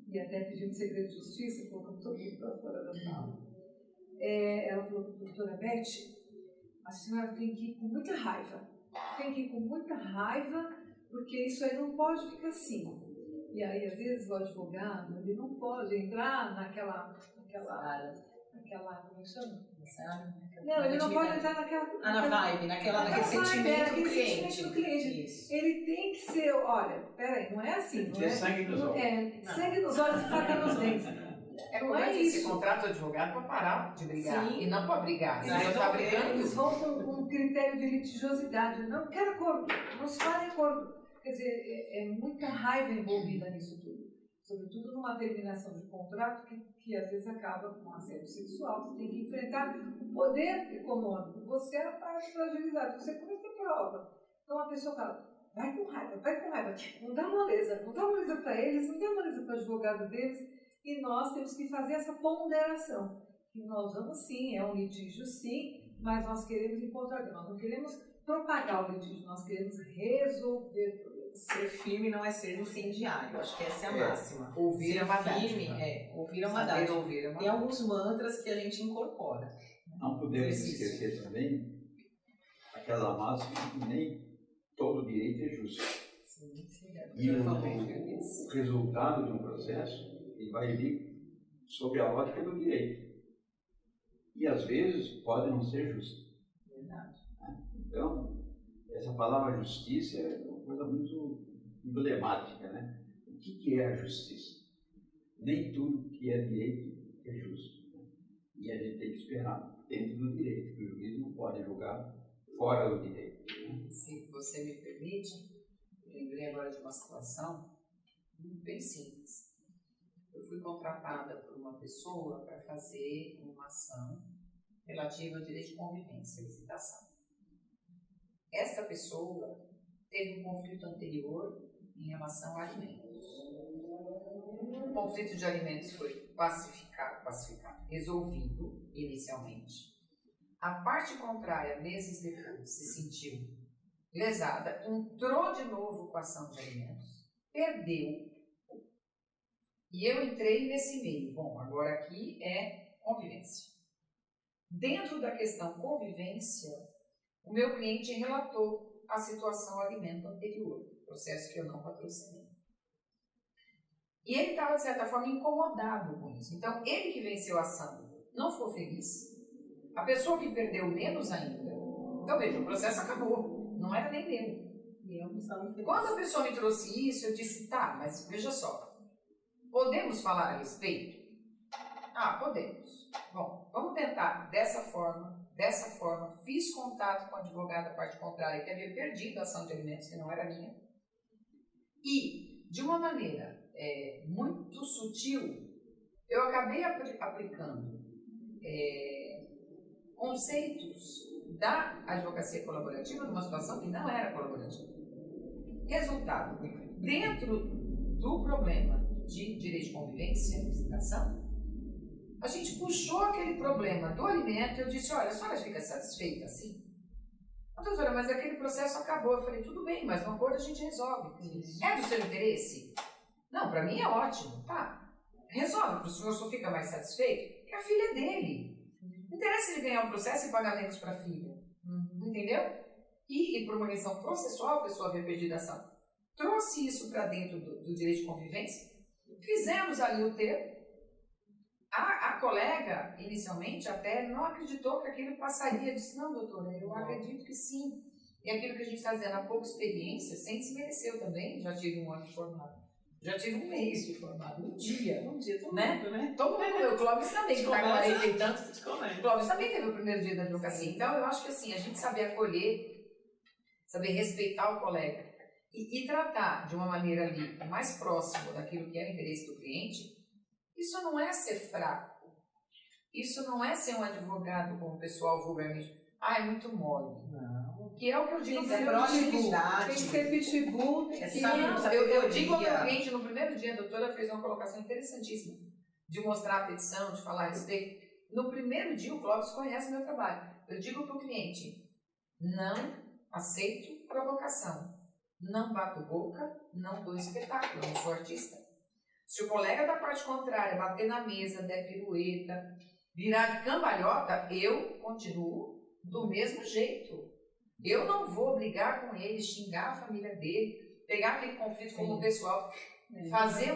e até pedimos segredo de justiça, colocamos todo mundo para fora da sala. Ela falou, doutora Beth, a senhora tem que ir com muita raiva, porque isso aí não pode ficar assim. E aí, às vezes, o advogado, ele não pode entrar naquela como é que chama? Não, ele não pode entrar na vibe, naquele sentimento do cliente. Isso. Ele tem que ser, olha, peraí, não é assim, não é? Sangue nos olhos. Sangue nos olhos e faca nos dentes. Não é isso. Você contrata o advogado para parar de brigar. Sim. E não para brigar. Eles vão com um critério de litigiosidade. Não quero acordo, não se fala em acordo. Quer dizer, é muita raiva envolvida nisso tudo. Sobretudo numa terminação de contrato que às vezes acaba com assédio sexual. Você tem que enfrentar o poder econômico. Você é a parte fragilizada. Você começa a prova. Então a pessoa fala, vai com raiva. Não dá moleza para eles, não dá moleza para o advogado deles. E nós temos que fazer essa ponderação. Que nós vamos sim, é um litígio sim, mas nós queremos encontrar, nós não queremos propagar o litígio, nós queremos resolver problemas. Ser firme não é ser incendiário, acho que essa é a máxima. Ouvir é uma firme, ouvir é uma dádiva. Tem alguns mantras que a gente incorpora. Não podemos esquecer também aquela máxima que nem todo direito é justo. E o resultado de um processo ele vai vir sob a ótica do direito. E às vezes pode não ser justo. Verdade. Então, essa palavra justiça é uma coisa muito emblemática, né? O que é a justiça? Nem tudo que é direito é justo. Né? E a gente tem que esperar dentro do direito, porque o juiz não pode julgar fora do direito. Né? Se você me permite, lembrei agora de uma situação bem simples. Eu fui contratada por uma pessoa para fazer uma ação relativa ao direito de convivência, licitação. Esta pessoa teve um conflito anterior em relação a alimentos. O conflito de alimentos foi pacificado, resolvido inicialmente. A parte contrária, meses depois, se sentiu lesada, entrou de novo com a ação de alimentos, perdeu. E eu entrei nesse meio. Bom, agora aqui é convivência. Dentro da questão convivência, o meu cliente relatou a situação alimento anterior, processo que eu não patrocinei. E ele estava, de certa forma, incomodado com isso. Então, ele que venceu a ação não ficou feliz. A pessoa que perdeu menos ainda. Então, veja, o processo acabou. Não era nem dele. E eu não estava feliz. Quando a pessoa me trouxe isso, eu disse, tá, mas veja só. Podemos falar a respeito? Podemos. Bom, vamos tentar dessa forma. Fiz contato com a advogada da parte contrária, que havia perdido a ação de alimentos, que não era minha. E, de uma maneira muito sutil, eu acabei aplicando conceitos da advocacia colaborativa numa situação que não era colaborativa. Resultado, dentro do problema de direito de convivência, licitação, a gente puxou aquele problema do alimento e eu disse, olha, a senhora fica satisfeita assim? Doutora, mas aquele processo acabou. Eu falei, tudo bem, mas no acordo a gente resolve. É do seu interesse? Não, para mim é ótimo. Tá, resolve, para o senhor só fica mais satisfeito? Porque a filha é dele. Não interessa ele ganhar um processo e pagamentos para a filha. Entendeu? E por uma questão processual, a pessoa havia perdido a ação. Trouxe isso para dentro do direito de convivência, fizemos ali o termo. A colega, inicialmente, até não acreditou que aquilo passaria. Disse, não, doutora, eu acredito que sim. E aquilo que a gente está dizendo, há pouca experiência, sem desmerecer também, já tive um ano de formado. Já tive um mês de formado, um dia, todo né? mundo, né? Todo mundo, o Clóvis também, que está 40 e tantos. O Clóvis também teve o primeiro dia da advocacia. Então, eu acho que assim, a gente saber acolher, saber respeitar o colega e tratar de uma maneira ali mais próxima daquilo que é o interesse do cliente, isso não é ser fraco. Isso não é ser um advogado, como o pessoal vulgarmente, é muito mole. Não. Que é o que eu digo para para o pitbull. Tem que ser pitbull. Eu digo ao meu cliente, no primeiro dia, a doutora fez uma colocação interessantíssima de mostrar a petição, de falar a respeito. No primeiro dia, o Clóvis conhece o meu trabalho. Eu digo para o cliente, não aceito provocação. Não bato boca, não dou espetáculo, eu não sou artista. Se o colega da parte contrária bater na mesa, der pirueta, virar de cambalhota, eu continuo do mesmo jeito. Eu não vou brigar com ele, xingar a família dele, pegar aquele conflito como pessoal, fazer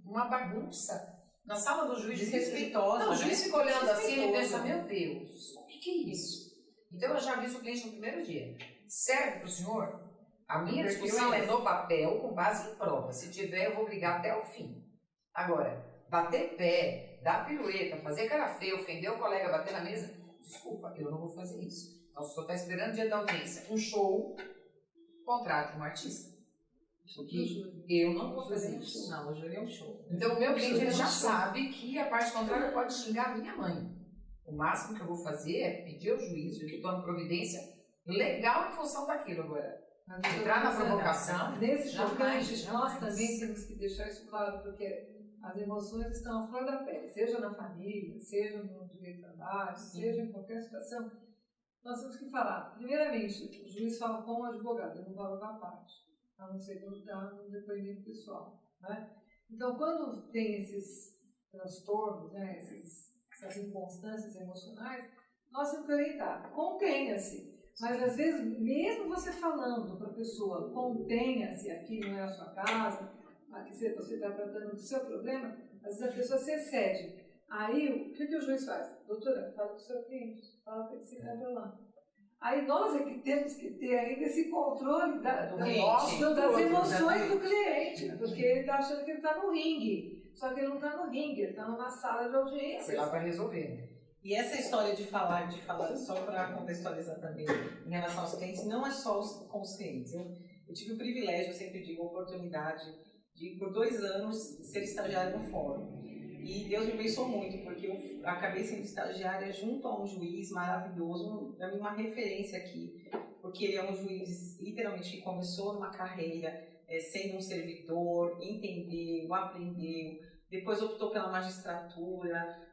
uma bagunça na sala do juiz. Desrespeitosa. Não, o juiz fica olhando assim e pensa, meu Deus, o que é isso? Então eu já aviso o cliente no primeiro dia. Serve para o senhor? A minha discussão é no papel, com base em prova. Se tiver, eu vou brigar até o fim. Agora, bater pé, dar pirueta, fazer cara feia, ofender o colega, bater na mesa, desculpa, eu não vou fazer isso. Então, se o senhor está esperando o dia da audiência, um show, contrate um artista. Porque eu não vou fazer isso. Não, o júri é um show. Então, o meu cliente ele já sabe que a parte contrária pode xingar a minha mãe. O máximo que eu vou fazer é pedir ao juízo que tome providência legal em função daquilo agora. Entrar na provocação. Nesse tocante, nós também temos que deixar isso claro, porque as emoções estão à flor da pele, seja na família, seja no direito de trabalho, seja em qualquer situação. Nós temos que falar, primeiramente, o juiz fala com o advogado, ele não fala com a parte, a não ser quando está no depoimento pessoal. Né? Então, quando tem esses transtornos, né, essas inconstâncias emocionais, nós temos que orientar, contenha-se. Mas às vezes, mesmo você falando para a pessoa, contenha-se, aqui não é a sua casa, aqui você está tratando do seu problema, às vezes a pessoa se excede. Aí, o que o juiz faz? Doutora, fala com o seu cliente, fala para ele se controlar. Aí nós é que temos que ter ainda esse controle das emoções do cliente, porque ele está achando que ele está no ringue. Só que ele não está no ringue, ele está numa sala de audiência. Foi lá para resolver. E essa história de falar só para contextualizar também, em relação aos clientes, não é só com os clientes. Eu tive o privilégio, eu sempre digo, a oportunidade de, por 2 anos, ser estagiária no fórum. E Deus me abençoou muito, porque eu acabei sendo estagiária junto a um juiz maravilhoso, para mim uma referência aqui, porque ele é um juiz, literalmente, que começou numa carreira sendo um servidor, entendeu, aprendeu, depois optou pela magistratura.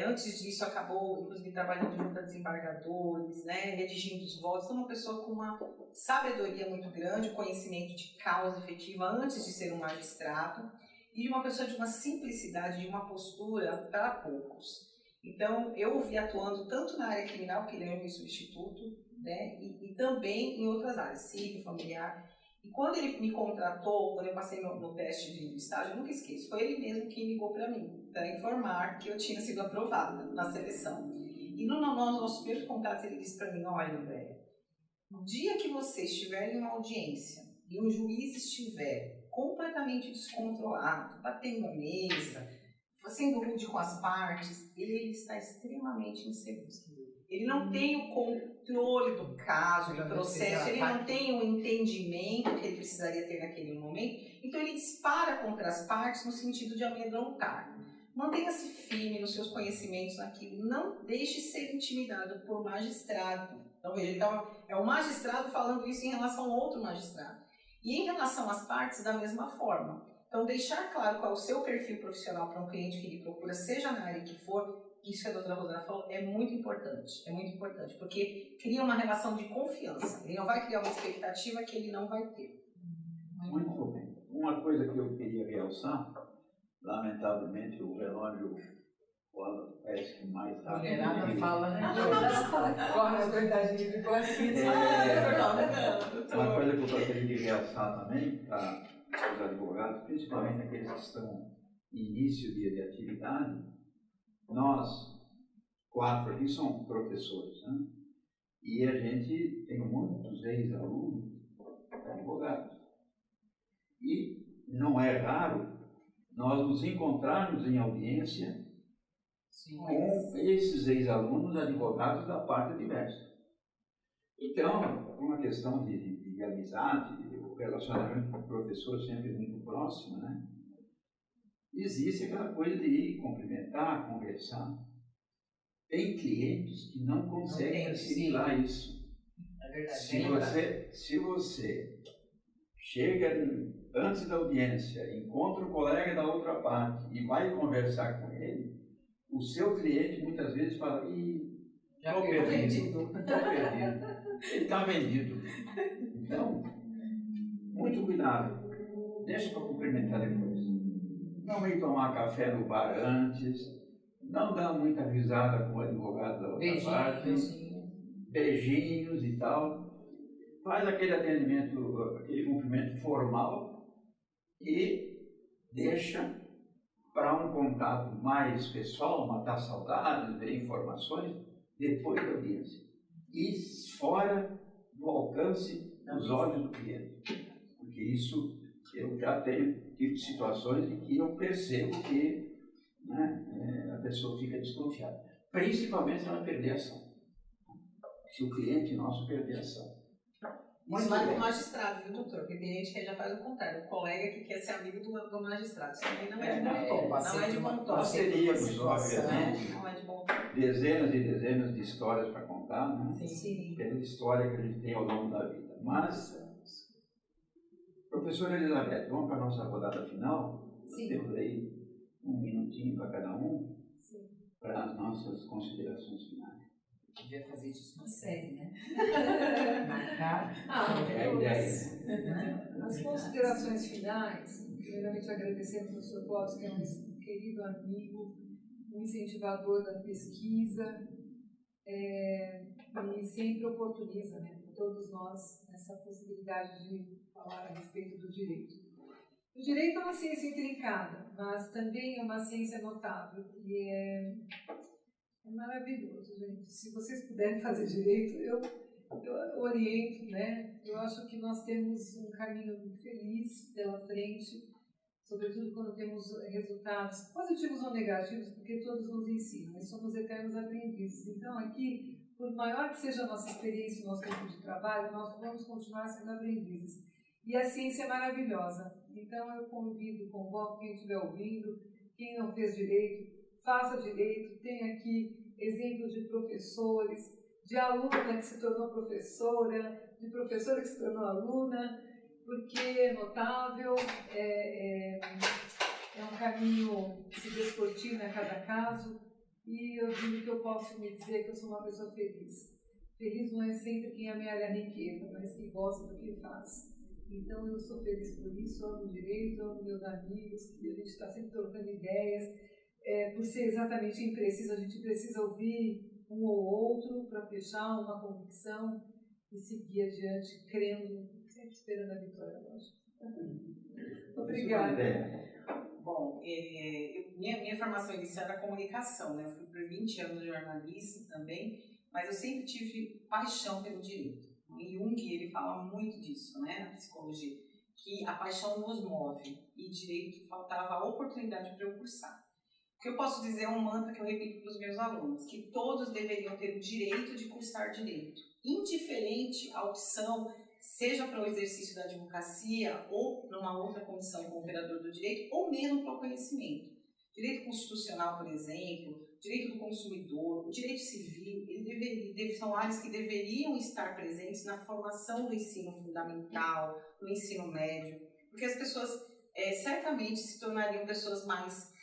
Antes disso, acabou, inclusive, trabalhando junto a desembargadores, né, redigindo os votos. Então, uma pessoa com uma sabedoria muito grande, conhecimento de causa efetiva antes de ser um magistrado, e uma pessoa de uma simplicidade, de uma postura para poucos. Então, eu o vi atuando tanto na área criminal, que ele é um substituto, né, e também em outras áreas, civil, familiar. E quando ele me contratou, quando eu passei no teste de estágio, eu nunca esqueço, foi ele mesmo que ligou para mim, para informar que eu tinha sido aprovada na seleção. E no nosso primeiro contato, ele disse para mim, olha, Andréia, no dia que você estiver em uma audiência e um juiz estiver completamente descontrolado, batendo a mesa, sendo rude com as partes, ele está extremamente inseguro. Ele não tem o controle do caso, do processo, ele não tem o entendimento que ele precisaria ter naquele momento, então ele dispara contra as partes no sentido de amedrontar. Mantenha-se firme nos seus conhecimentos naquilo, não deixe ser intimidado por magistrado. Então veja, é o magistrado falando isso em relação a outro magistrado. E em relação às partes, da mesma forma. Então deixar claro qual é o seu perfil profissional para um cliente que lhe procura, seja na área que for, isso que a doutora Rosana falou é muito importante, porque cria uma relação de confiança. Ele não vai criar uma expectativa que ele não vai ter. Muito bem. Uma coisa que eu queria realçar, lamentavelmente o relógio parece que mais rápido. Mulherada fala, né? Corre a verdade livre com as Uma coisa que eu gostaria de realçar também para os advogados, principalmente aqueles que estão em início de atividade, nós, 4 aqui, somos professores, né? E a gente tem muitos ex-alunos advogados. E não é raro nós nos encontrarmos em audiência com esses ex-alunos advogados da parte adversa. Então, uma questão de amizade, o relacionamento com o professor sempre muito próximo, né? Existe aquela coisa de ir cumprimentar, conversar. Tem clientes que não conseguem assimilar isso. É verdade. Se você chega antes da audiência, encontra o colega da outra parte e vai conversar com ele, o seu cliente muitas vezes fala: estou perdido. Ele está vendido. Então, muito cuidado. Deixa para cumprimentar depois. Não ir tomar café no bar antes, não dá muita risada com o advogado da outra parte, beijinhos e tal. Faz aquele atendimento, aquele cumprimento formal e deixa para um contato mais pessoal, matar saudades, ver informações, depois da audiência. E fora do alcance dos olhos do cliente. Porque isso eu já tenho tive situações em que eu percebo que, né, a pessoa fica desconfiada. Principalmente se ela perder a ação. Se o cliente nosso perder a ação. Isso vai com o magistrado, viu, doutor? Porque tem gente que já faz o contrário. O colega que quer ser amigo do magistrado. Isso também não é de bom tom. Não é de bom tom. Nós teríamos, obviamente, não é de bom tom. dezenas e dezenas de histórias para contar, né? Sim. Pela história que a gente tem ao longo da vida. Mas, professora Elizabeth, vamos para a nossa rodada final? Sim. Temos aí um minutinho para cada um. Sim. Para as nossas considerações finais. Podia fazer disso uma série, né? Marcar. É a ideia. As considerações finais, primeiramente agradecemos ao Sr. Clóvis, que é um querido amigo, um incentivador da pesquisa, e sempre oportuniza, né, para todos nós essa possibilidade de falar a respeito do direito. O direito é uma ciência intrincada, mas também é uma ciência notável e é maravilhoso, gente. Se vocês puderem fazer direito, eu oriento, né? Eu acho que nós temos um caminho feliz pela frente, sobretudo quando temos resultados positivos ou negativos, porque todos nos ensinam, nós somos eternos aprendizes. Então, aqui, por maior que seja a nossa experiência, o nosso tempo de trabalho, nós vamos continuar sendo aprendizes. E a ciência é maravilhosa. Então, eu convoco quem estiver ouvindo, quem não fez direito, faça direito. Tem aqui exemplo de professores, de aluna que se tornou professora, de professora que se tornou aluna, porque é notável, é um caminho que se descortina a cada caso, e eu digo que eu posso me dizer que eu sou uma pessoa feliz. Feliz não é sempre quem amealha a riqueza, mas quem gosta do que faz. Então eu sou feliz por isso, amo direito, amo meus amigos, que a gente está sempre trocando ideias, por ser exatamente impreciso, a gente precisa ouvir um ou outro para fechar uma convicção e seguir adiante, crendo, sempre esperando a vitória, lógico. Obrigada. Bom, minha formação inicial era comunicação, né? Eu fui por 20 anos de jornalista também, mas eu sempre tive paixão pelo direito. E Jung, ele fala muito disso, né, na psicologia, que a paixão nos move e direito faltava a oportunidade para eu cursar. O que eu posso dizer é um mantra que eu repito para os meus alunos, que todos deveriam ter o direito de cursar direito, indiferente à opção, seja para o exercício da advocacia ou para uma outra condição como operador do direito, ou mesmo para o conhecimento. Direito constitucional, por exemplo, direito do consumidor, o direito civil, são áreas que deveriam estar presentes na formação do ensino fundamental, no ensino médio, porque as pessoas certamente se tornariam pessoas mais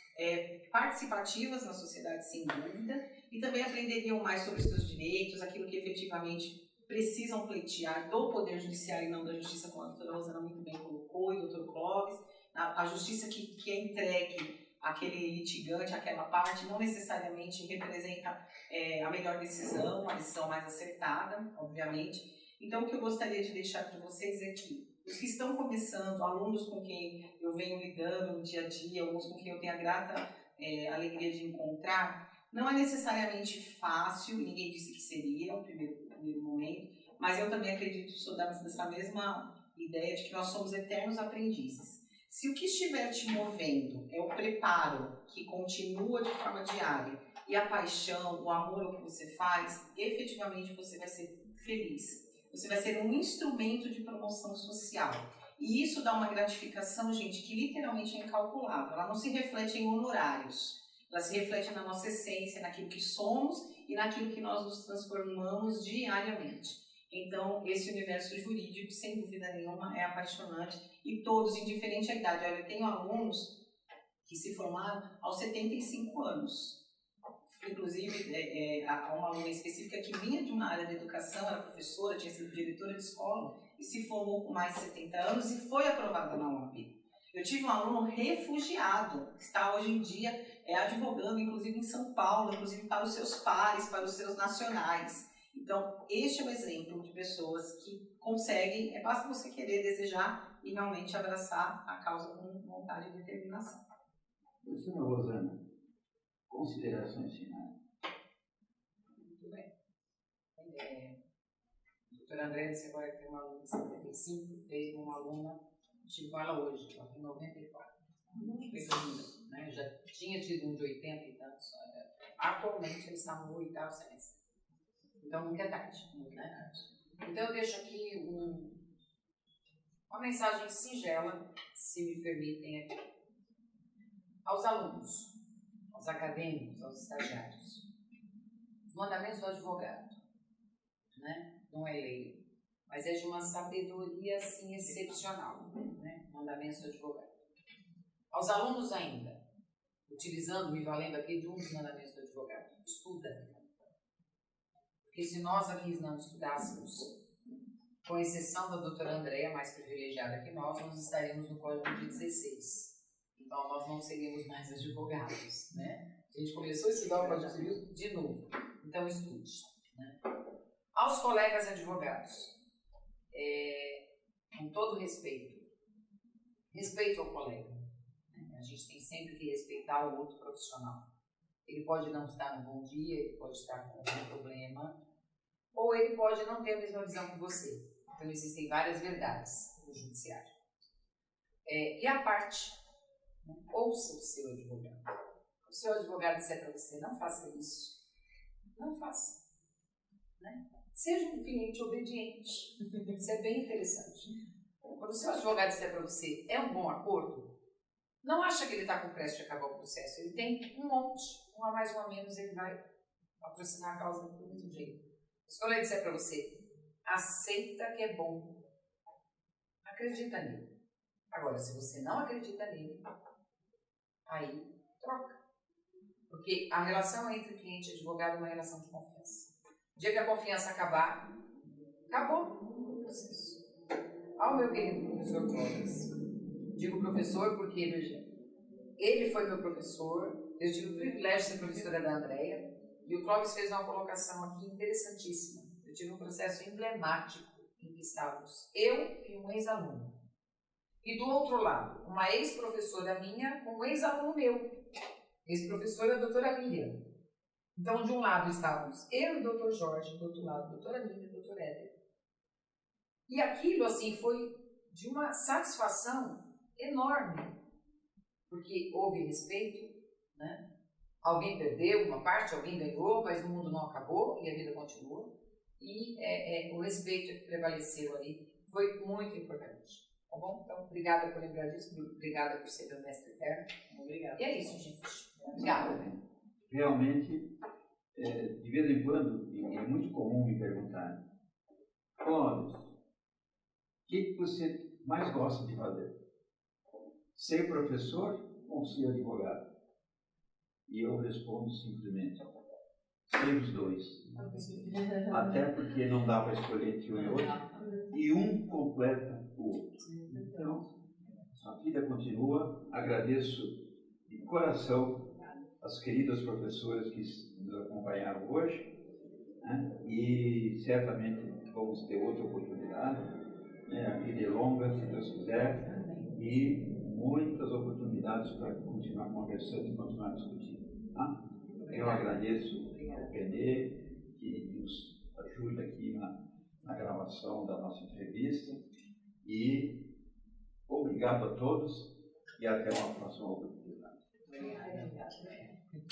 participativas na sociedade, sem dúvida, e também aprenderiam mais sobre os seus direitos, aquilo que efetivamente precisam pleitear do Poder Judiciário e não da Justiça, como a doutora Rosana muito bem colocou, e o doutor Clóvis, a justiça que é entregue àquele litigante, àquela parte, não necessariamente representa a melhor decisão, a decisão mais acertada, obviamente. Então, o que eu gostaria de deixar para vocês é que os que estão começando, alunos com quem eu venho lidando no dia a dia, alguns com quem eu tenho a grata alegria de encontrar, não é necessariamente fácil, ninguém disse que seria no primeiro momento, mas eu também acredito, sou dessa mesma ideia de que nós somos eternos aprendizes. Se o que estiver te movendo é o preparo que continua de forma diária e a paixão, o amor ao que você faz, efetivamente você vai ser feliz. Você vai ser um instrumento de promoção social. E isso dá uma gratificação, gente, que literalmente é incalculável. Ela não se reflete em honorários. Ela se reflete na nossa essência, naquilo que somos e naquilo que nós nos transformamos diariamente. Então, esse universo jurídico, sem dúvida nenhuma, é apaixonante. E todos, indiferente à idade. Olha, eu tenho alunos que se formaram aos 75 anos. Inclusive, uma aluna específica que vinha de uma área de educação, era professora, tinha sido diretora de escola e se formou com mais de 70 anos e foi aprovada na UAB. Eu tive um aluno refugiado, que está hoje em dia advogando, inclusive em São Paulo, inclusive para os seus pares, para os seus nacionais. Então, este é o exemplo de pessoas que conseguem, basta você querer, desejar e realmente abraçar a causa com vontade e determinação. Professora Rosana, considerações finais. Muito bem. Doutora Andréia disse agora que tem uma aluna de 75, teve uma aluna, tive com ela hoje, ela tem 94. Coisa linda, né? Já tinha tido um de 80 e tantos, atualmente eles estão no 8º semestre. Então nunca é tarde, nunca é tarde. Então eu deixo aqui uma mensagem singela, se me permitem aqui, aos alunos, aos acadêmicos, aos estagiários. Os mandamentos do advogado, né? Não é lei, mas é de uma sabedoria assim excepcional, né? Mandamentos do advogado. Aos alunos ainda, me valendo aqui de um dos mandamentos do advogado, estuda. Porque se nós aqui não estudássemos, com exceção da doutora Andréia, mais privilegiada que nós estaríamos no Código de 16. Então, nós não seríamos mais advogados, né? A gente começou a estudar o Código Civil de novo. Então, estude. Né? Aos colegas advogados, com todo respeito ao colega. Né? A gente tem sempre que respeitar o outro profissional. Ele pode não estar no bom dia, ele pode estar com algum problema, ou ele pode não ter a mesma visão que você. Então, existem várias verdades no judiciário. E a parte, né? Ouça o seu advogado. O seu advogado disser para você, não faça isso, não faça. Né? Seja um cliente obediente. Isso é bem interessante. Quando o seu advogado disser para você, é um bom acordo, não acha que ele está com pressa de acabar o processo. Ele tem um monte, um a mais ou a menos, ele vai aproximar a causa do mesmo jeito. Se ele disser para você, aceita que é bom, acredita nele. Agora, se você não acredita nele, aí troca. Porque a relação entre cliente e advogado é uma relação de confiança. O dia que a confiança acabar, acabou o processo. Ao meu querido professor Clóvis, digo professor porque, veja, ele foi meu professor, eu tive o privilégio de ser professora da Andréia, e o Clóvis fez uma colocação aqui interessantíssima. Eu tive um processo emblemático em que estávamos eu e um ex-aluno. E do outro lado, uma ex-professora minha com um ex-aluno meu. Ex-professora, a doutora Miriam. Então, de um lado estávamos eu e o doutor Jorge, do outro lado, a doutora Miriam e o doutor Éder. E aquilo, assim, foi de uma satisfação enorme, porque houve respeito, né? Alguém perdeu uma parte, alguém ganhou, mas o mundo não acabou e a vida continua. E o respeito que prevaleceu ali foi muito importante. Tá bom? Então, obrigada por lembrar disso, obrigada por ser meu mestre eterno. Obrigada. E é isso, gente. Obrigada. Realmente, de vez em quando, e é muito comum me perguntar, Clóvis, o que você mais gosta de fazer? Ser professor ou ser advogado? E eu respondo simplesmente, ser os dois. Até porque não dá para escolher entre um e outro, e um completa o outro. Então, a vida continua. Agradeço de coração as queridas professoras que nos acompanharam hoje, né? E certamente vamos ter outra oportunidade, né? A vida é longa, se Deus quiser, e muitas oportunidades para continuar conversando e continuar discutindo. Tá? Eu agradeço ao Renê, que nos ajuda aqui na gravação da nossa entrevista, e obrigado a todos e até uma próxima oportunidade. Obrigada.